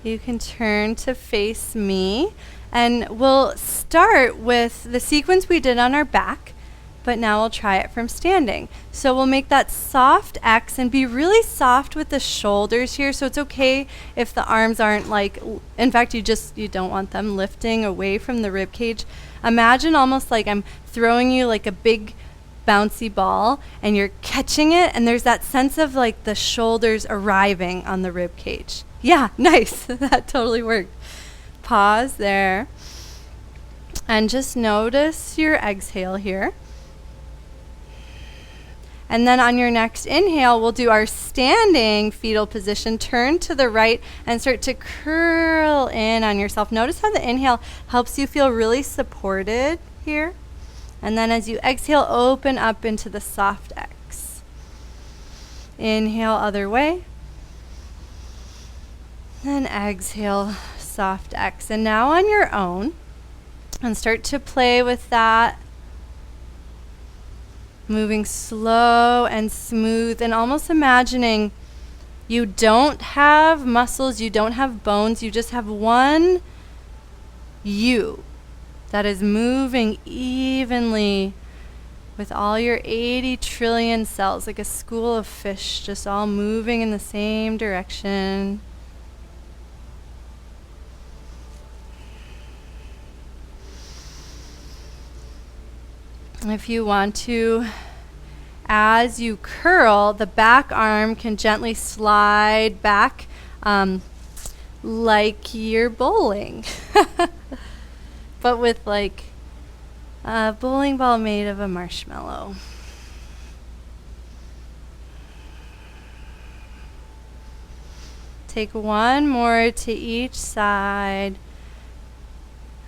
You can turn to face me, and we'll start with the sequence we did on our back, but now we'll try it from standing. So we'll make that soft X and be really soft with the shoulders here. So it's okay if the arms aren't like, in fact, you don't want them lifting away from the rib cage. Imagine almost like I'm throwing you like a big bouncy ball and you're catching it, and there's that sense of like the shoulders arriving on the rib cage. Yeah, nice. That totally worked. Pause there and just notice your exhale here. And then on your next inhale, we'll do our standing fetal position. Turn to the right and start to curl in on yourself. Notice how the inhale helps you feel really supported here. And then as you exhale, open up into the soft X. Inhale, other way. Then exhale, soft X. And now on your own, and start to play with that. Moving slow and smooth, and almost imagining you don't have muscles, you don't have bones, you just have one you that is moving evenly with all your 80 trillion cells, like a school of fish, just all moving in the same direction. If you want to, as you curl, the back arm can gently slide back like you're bowling, but with like a bowling ball made of a marshmallow. Take one more to each side.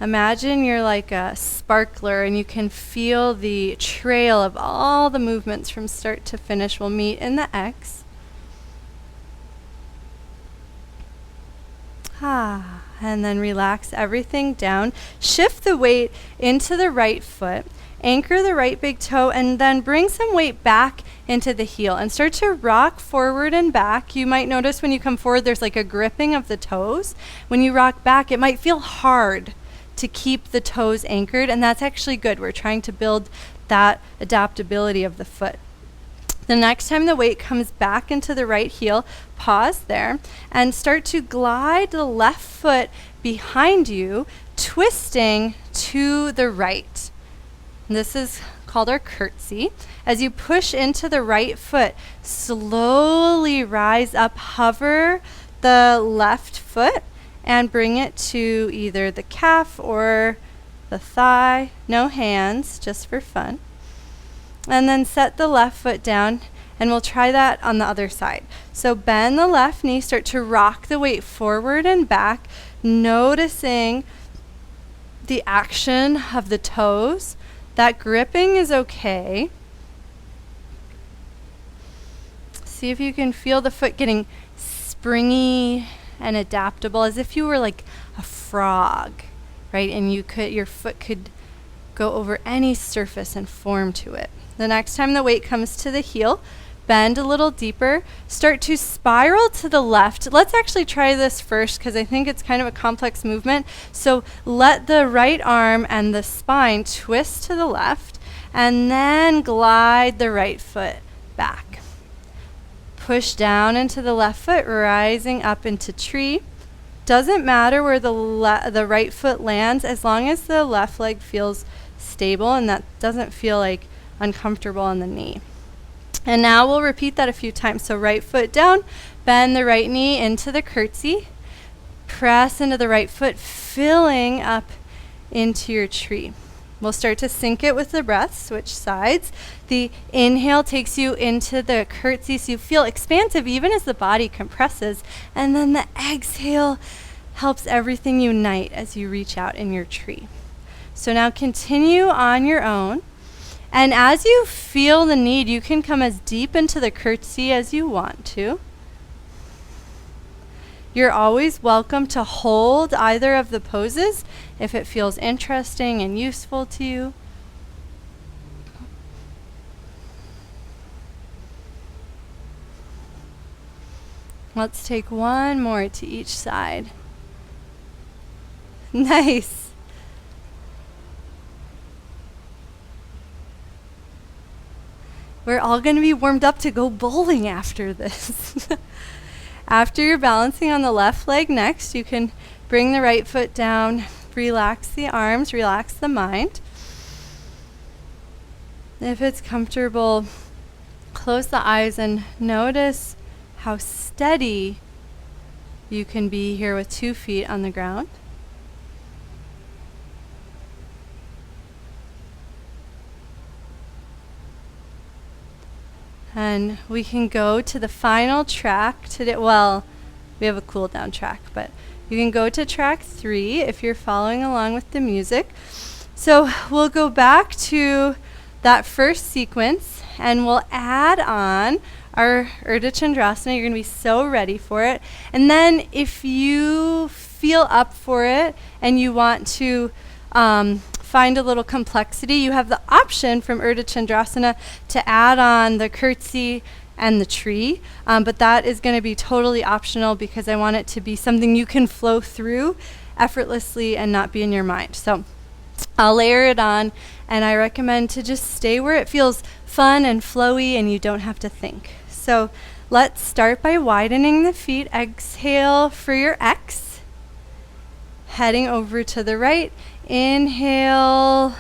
Imagine you're like a sparkler and you can feel the trail of all the movements from start to finish. We'll meet in the X. And then relax everything down. Shift the weight into the right foot. Anchor the right big toe, and then bring some weight back into the heel and start to rock forward and back. You might notice when you come forward, there's like a gripping of the toes. When you rock back, it might feel hard to keep the toes anchored, and that's actually good. We're trying to build that adaptability of the foot. The next time the weight comes back into the right heel, pause there and start to glide the left foot behind you, twisting to the right. This is called our curtsey. As you push into the right foot, slowly rise up, hover the left foot, and bring it to either the calf or the thigh. No hands, just for fun. And then set the left foot down, and we'll try that on the other side. So bend the left knee, start to rock the weight forward and back, noticing the action of the toes. That gripping is okay. See if you can feel the foot getting springy and adaptable, as if you were like a frog, right? And your foot could go over any surface and form to it. The next time the weight comes to the heel, bend a little deeper, start to spiral to the left. Let's actually try this first because I think it's kind of a complex movement. So let the right arm and the spine twist to the left, and then glide the right foot back. Push down into the left foot, rising up into tree. Doesn't matter where the right foot lands, as long as the left leg feels stable and that doesn't feel like uncomfortable on the knee. And now we'll repeat that a few times. So right foot down, bend the right knee into the curtsey, press into the right foot, filling up into your tree. We'll start to sync it with the breath, switch sides. The inhale takes you into the curtsey, so you feel expansive even as the body compresses. And then the exhale helps everything unite as you reach out in your tree. So now continue on your own. And as you feel the need, you can come as deep into the curtsey as you want to. You're always welcome to hold either of the poses if it feels interesting and useful to you. Let's take one more to each side. Nice. We're all going to be warmed up to go bowling after this. After you're balancing on the left leg next, you can bring the right foot down, relax the arms, relax the mind. If it's comfortable, close the eyes and notice how steady you can be here with 2 feet on the ground. And we can go to the final track today. Well, we have a cool down track, but you can go to track 3 if you're following along with the music. So we'll go back to that first sequence and we'll add on our Urdhva Chandrasana. You're going to be so ready for it. And then if you feel up for it and you want to find a little complexity, you have the option from Urdhva Chandrasana to add on the Curtsey and the tree, but that is going to be totally optional because I want it to be something you can flow through effortlessly and not be in your mind. So I'll layer it on, and I recommend to just stay where it feels fun and flowy and you don't have to think. So let's start by widening the feet. Exhale for your X. Heading over to the right. Inhale.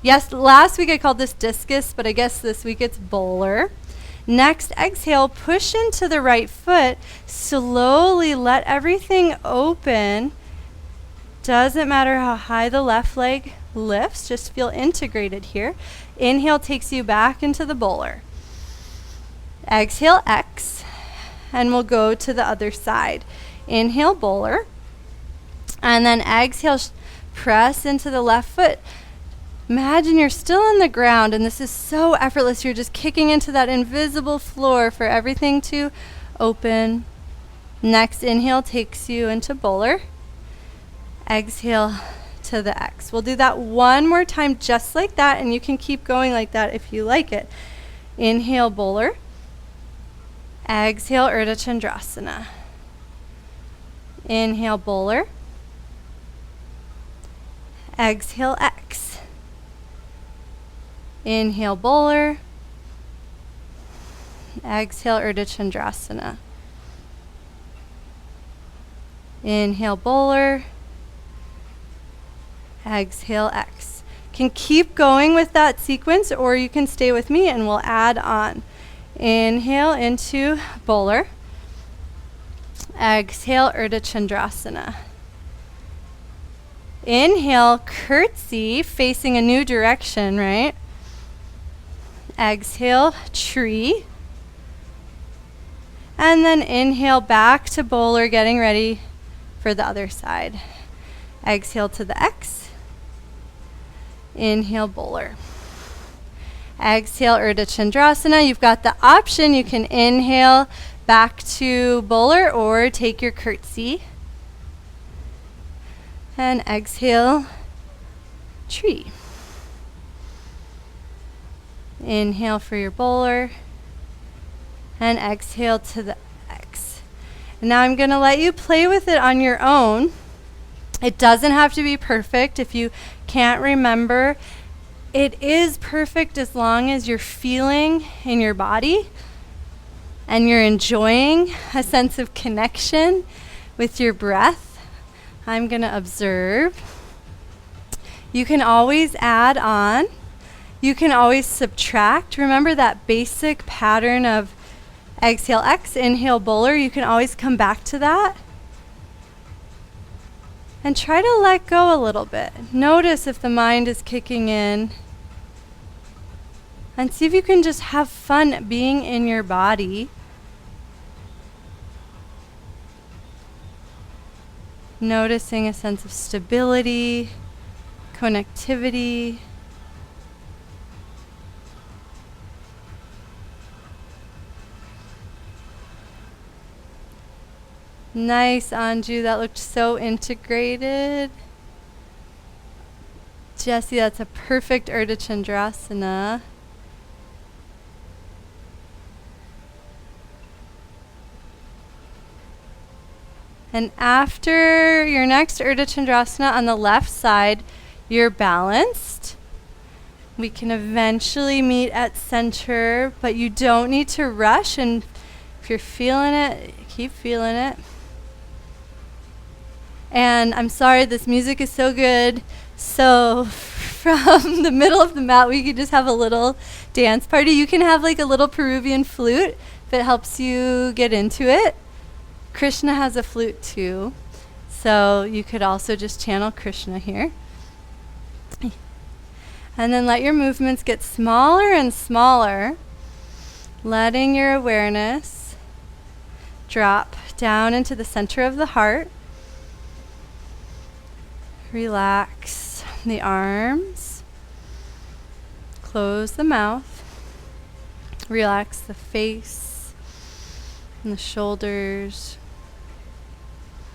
Yes, last week I called this discus, but I guess this week it's bowler. Next, exhale, push into the right foot. Slowly let everything open. Doesn't matter how high the left leg lifts, just feel integrated here. Inhale takes you back into the bowler. Exhale, X, and we'll go to the other side. Inhale, bowler, and then exhale, press into the left foot. Imagine you're still on the ground, and this is so effortless. You're just kicking into that invisible floor for everything to open. Next inhale takes you into bowler. Exhale to the X. We'll do that one more time just like that, and you can keep going like that if you like it. Inhale, bowler. Exhale, Urdhva Chandrasana. Inhale, bowler. Exhale, X. Inhale, bowler. Exhale, Urdhva Chandrasana. Inhale, bowler. Exhale, X. Can keep going with that sequence, or you can stay with me and we'll add on. Inhale into bowler. Exhale, Urdhva Chandrasana. Inhale, curtsey, facing a new direction, right? Exhale, tree. And then inhale back to bowler, getting ready for the other side. Exhale to the X. Inhale, bowler. Exhale, Urdhva Chandrasana. You've got the option. You can inhale back to bowler or take your curtsey. And exhale, tree. Inhale for your bowler. And exhale to the X. Now I'm going to let you play with it on your own. It doesn't have to be perfect. If you can't remember, it is perfect as long as you're feeling in your body and you're enjoying a sense of connection with your breath. I'm going to observe. You can always add on. You can always subtract. Remember that basic pattern of exhale, X, inhale, bowler. You can always come back to that. And try to let go a little bit. Notice if the mind is kicking in. And see if you can just have fun being in your body. Noticing a sense of stability, connectivity. Nice, Anju. That looked so integrated. Jessie, that's a perfect Urdhva Chandrasana. And after your next Urdhva Chandrasana on the left side, you're balanced. We can eventually meet at center, but you don't need to rush. And if you're feeling it, keep feeling it. And I'm sorry, this music is so good. So from the middle of the mat, we could just have a little dance party. You can have like a little Peruvian flute if it helps you get into it. Krishna has a flute too. So you could also just channel Krishna here. And then let your movements get smaller and smaller, letting your awareness drop down into the center of the heart. Relax the arms. Close the mouth. Relax the face and the shoulders.